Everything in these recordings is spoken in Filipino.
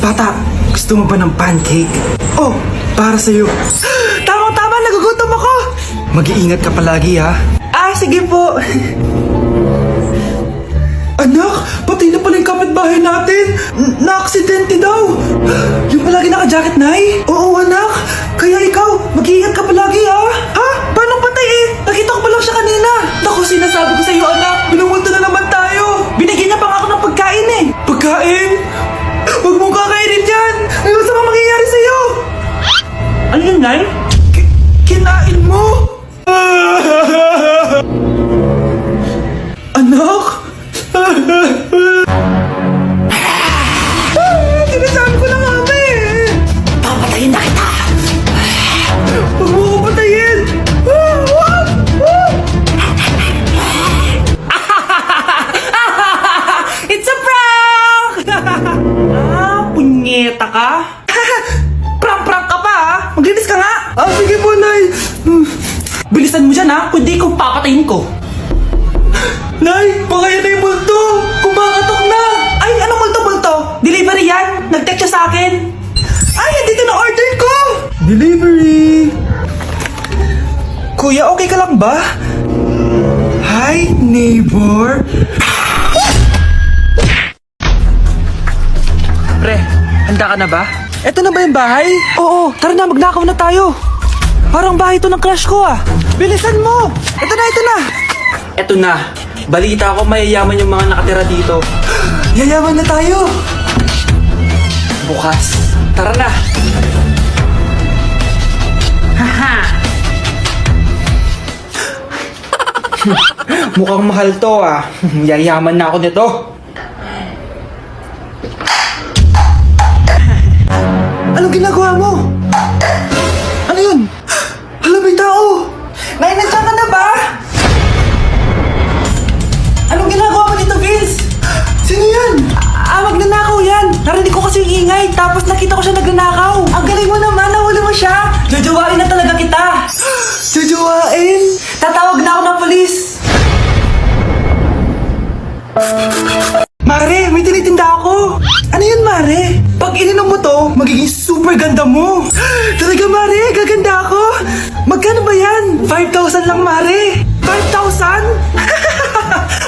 Bata, gusto mo ba ng pancake? Oh, para sa'yo. Tama-tama, nagugutom ako! Mag-iingat ka palagi, ha? Sige po. Anak, patay na pala yung kapitbahay natin. Na-aksidente daw. Yung palagi naka-jacket, Nay? Oo, anak. Kaya ikaw, mag-iingat ka palagi, ha? Ha? Paano patay eh? Nakita ko pa lang siya kanina. Naku, sinasabi ko sa'yo, anak. Binumulto na naman tayo. Binigyan niya pa nga ako ng pagkain eh. Pagkain? Huwag mong kakainin yan. Ano sa mga mangyayari sa'yo? Ano yun, Nay? Kinain mo? Anak? Sinasabi ko na nga ba eh. Papatayin na kita. Huwag mo ko patayin. It's a prank! Punyeta ka? Prank-prank ka pa ha? Maglinis ka nga. Sige po, Nay. Bilisan mo dyan ha, kundi ko papatayin ko. Nay, pakaya na yung multo! Kumakatok na! Ay, anong multo-multo? Delivery yan! Nag-text siya sa akin! Ay, andito na order ko! Delivery! Kuya, okay ka lang ba? Hi, neighbor! Pre, handa ka na ba? Eto na ba yung bahay? Oo, tara na, magnakaw na tayo! Parang bahay to ng crush ko ah! Bilisan mo! Eto na, eto na! Eto na! Balita ko mayayaman yung mga nakatira dito. Yayaman na tayo! Bukas. Tara na! Haha! Mukhang mahal to ah. Yayaman na ako nito. Anong ginagawa mo? Ano yun? Hala, may tao! Nay, nandiyan ka na ba? Anong ginagawa mo dito, Vince? Sino yan? Magnanakaw yan. Narinig ko kasi yung ingay, tapos nakita ko siya nagnanakaw. Ang galing mo naman, nahuli mo siya. Jojowain na talaga kita. Jojowain? Tatawag na ako ng polis. Mare, may tinitinda ako. Ano yun, Mare? Pag ininom mo to, magiging super ganda mo. Talaga, Mare, gaganda ako. Magkano ba yan? 5,000 lang, Mare. 5,000?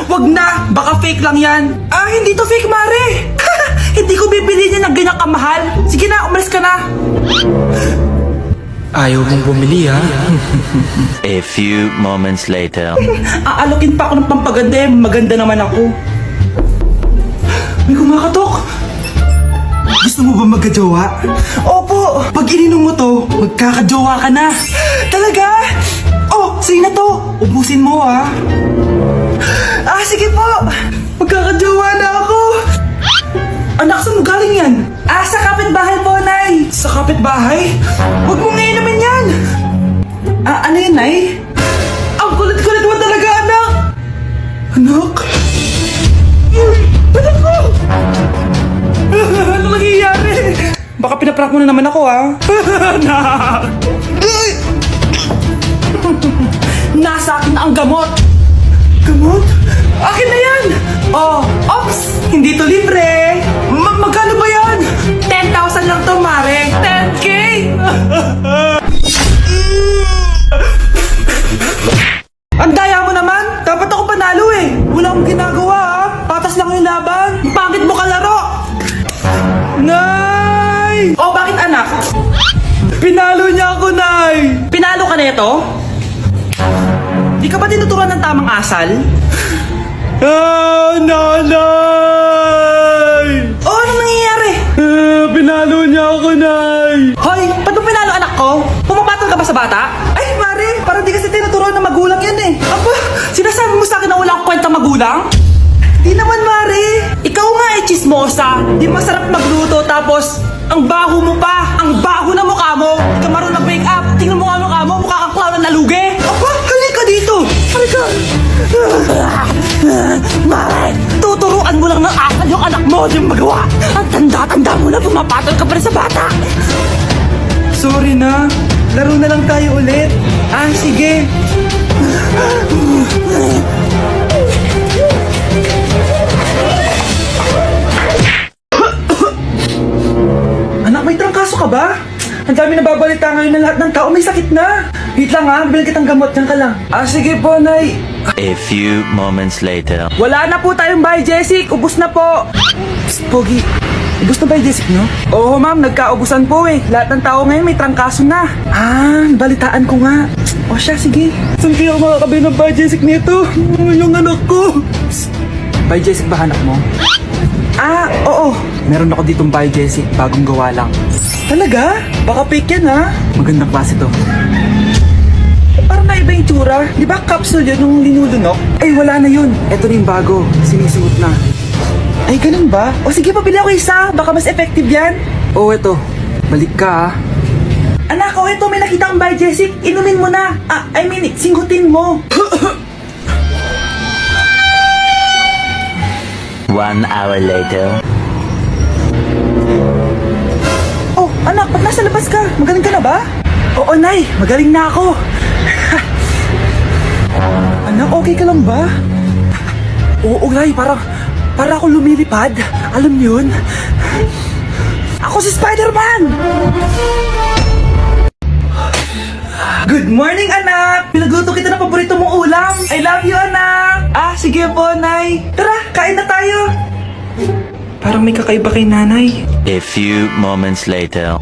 Wag na, baka fake lang yan. Hindi to fake, Mare. Hindi ko bibili niya ng ganyang kamahal. Sige na, umalis ka na. Ayaw mong bumili, ha? A few moments later. Aalokin pa ako ng pampaganda eh. Maganda naman ako. May kumakatok. Gusto mo ba magkajowa? Opo! Pag ininom mo to, magkakajowa ka na. Talaga? Oh, sa'yo na to. Ubusin mo, ha? Sige po. Magkakajowa na ako. Anak, saan mo galing yan? Sa kapitbahay po, Nay. Sa kapitbahay? Huwag mo ngayon naman yan. Ano yan, Nay? Ang kulit-kulit mo talaga, anak. Anak? Anak ko! Ano nangyayari? Baka pinaprank mo na naman ako, ha? Anak! Nasa akin na ang gamot. Gamot? Akin na yan! Ops! Hindi to libre! Magkano ba yan? 10,000 lang to, Mare! 10K! Ang daya mo naman! Dapat ako panalo eh! Wala akong ginagawa ha! Patas lang yung laban! Bakit mo kalaro? Nay! Bakit anak? Pinalo niya ako, Nay! Pinalo ka na ito? Di ka ba tinuturuan ng tamang asal? Nanay! Anong nangyayari? Pinalo niya ako, Nay! Hoy, ba't mo pinalo anak ko? Pumapatol ka ba sa bata? Ay, Mare, parang di kasi tinuturuan ng magulang yan eh. Sinasabi mo sa akin na wala akong kwenta magulang? Di naman, Mare. Ikaw nga eh, chismosa. Di masarap magluto tapos ang baho mo pa. Ang baho na mukha mo. Di ka marunong mag-wake up. Tingnan mo nga mukha mo. Mukha kang clown na nalugi. Halika dito. Halika. Mare, tuturuan mo lang ng asal yung anak mo. Di magawa. Ang tanda-tanda mo na pumapatol ka pa rin sa bata. Sorry na. Laro na lang tayo ulit. Sige. may trangkaso ka ba? Ang dami nababalita ngayon na lahat ng tao may sakit na. Wait lang ha, bilang kitang gamot, dyan ka lang. Sige po, Nay. A few moments later. Wala na po tayong Bay Jessic, ubus na po. Psst, Pogi, ubus na Bay Jessic, no? Oo, ma'am, nagkaubusan po eh. Lahat ng tao ngayon may trangkaso na. Balitaan ko nga. O siya, sige. Saan kaya ako makakabili ng Bay Jessic nito? Yung anak ko. Psst, Bay Jessic ba hanap mo? Oo. Meron ako ditong Bay Jessic, bagong gawa lang. Talaga? Baka fake yan ha? Magandang klase to. Parang naiba yung tsura. Di ba capsule yun nung linulunok? Ay, wala na yun. Eto na yung bago. Sinisuot na. Ay, ganun ba? O sige, pabili ako isa. Baka mas effective yan. Eto. Balik ka ha. Anak, eto. May nakita akong Bay Jessic. Inumin mo na. Singhutin mo. 1 hour later. Oh, anak, ba't nasa labas ka? Magaling ka na ba? Oo, Nay. Magaling na ako. Anak, okay ka lang ba? Oo, Nay. Para ako lumilipad. Alam niyo yun? Ako si Spider-Man! Good morning, anak! Pinagluto kita ng paborito mong ulam. I love you, anak! Sige po, Nay. Tara, kain na tayo. Parang may kakaiba kay nanay. A few moments later.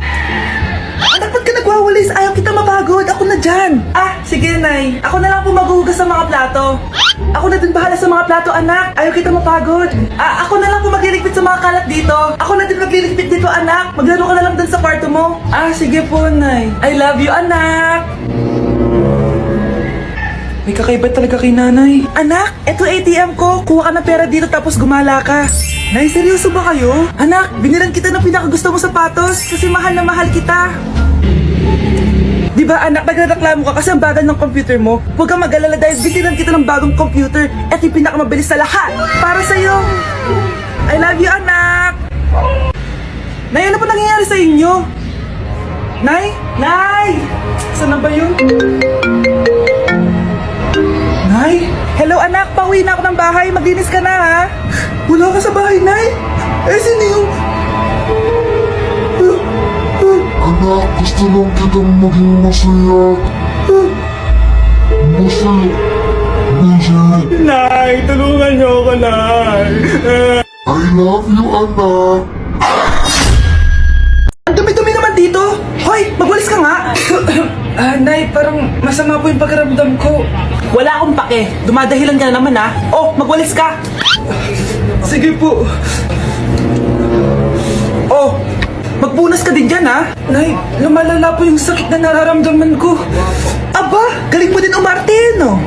Anak, ba't ka nagwawalis? Ayaw kita mapagod. Ako na dyan. Sige, Nay. Ako na lang po maghuhugas sa mga plato. Ako na din bahala sa mga plato, anak. Ayaw kita mapagod. Ako na lang po magliligpit sa mga kalat dito. Ako na din magliligpit dito, anak. Maglaro ka na lang dun sa kwarto mo. Sige po, Nay. I love you, anak. May kakaiba talaga kay nanay. Anak, eto ATM ko. Kuha ka ng pera dito tapos gumala ka. Nay, seryoso ba kayo? Anak, binilan kita ng pinakagusto mo sapatos kasi mahal na mahal kita. Di ba anak, nagreklamo ka kasi ang bagal ng computer mo? Huwag kang mag-alala dahil binilan kita ng bagong computer at yung pinakamabilis sa lahat. Para sa'yo. I love you, anak. Nay, ano pa nangyayari sa inyo? Nay? Nay! Saan na ba yun? Nay? Hello anak, pauwi na ako ng bahay. Maglinis ka na ha. Wala ka sa bahay, Nay? Sino yung... Anak, gusto lang kitang maging masaya. Masaya. Nay, tulungan niyo ako, Nay. I love you, anak. Ang dumi-dumi naman dito. Hoy, magwalis ka nga. Nay, parang masama po yung pakiramdam ko. Wala akong pake. Dumadahilan ka na naman ha. Magwalis ka. Sige po. Magpunas ka din dyan ha. Nay, lumalala po yung sakit na nararamdaman ko. Aba, galing mo din umarte no?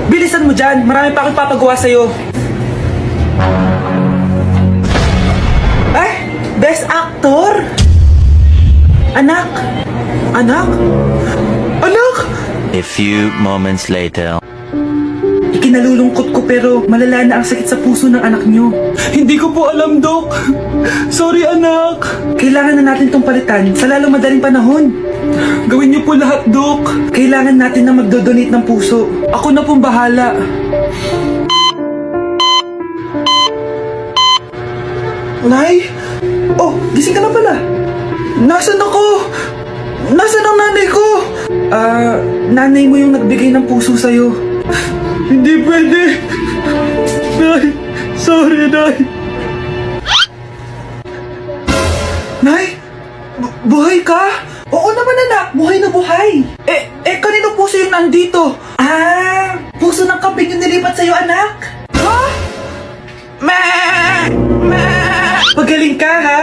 Bilisan mo dyan. Marami pa akong papagawa sa'yo. Best actor? Anak? Anak? Anak? A few moments later. Ikinalulungkot ko pero malala na ang sakit sa puso ng anak nyo. Hindi ko po alam, Dok. Sorry, anak. Kailangan na natin tong palitan sa lalong madaling panahon. Gawin niyo po lahat, Dok. Kailangan natin na magdodonate ng puso. Ako na pong bahala. Nay? Gising ka na pala. Nasaan ako? Nasaan ang nanay ko? Nanay mo yung nagbigay ng puso sa'yo. Hindi pwede. Nay, sorry, Nay. Nay? Buhay ka? Oo naman, anak. Buhay na buhay. Kanino puso yung nandito? Puso ng kambing yung nilipat sa'yo, anak. Ha? Magaling ka, ha?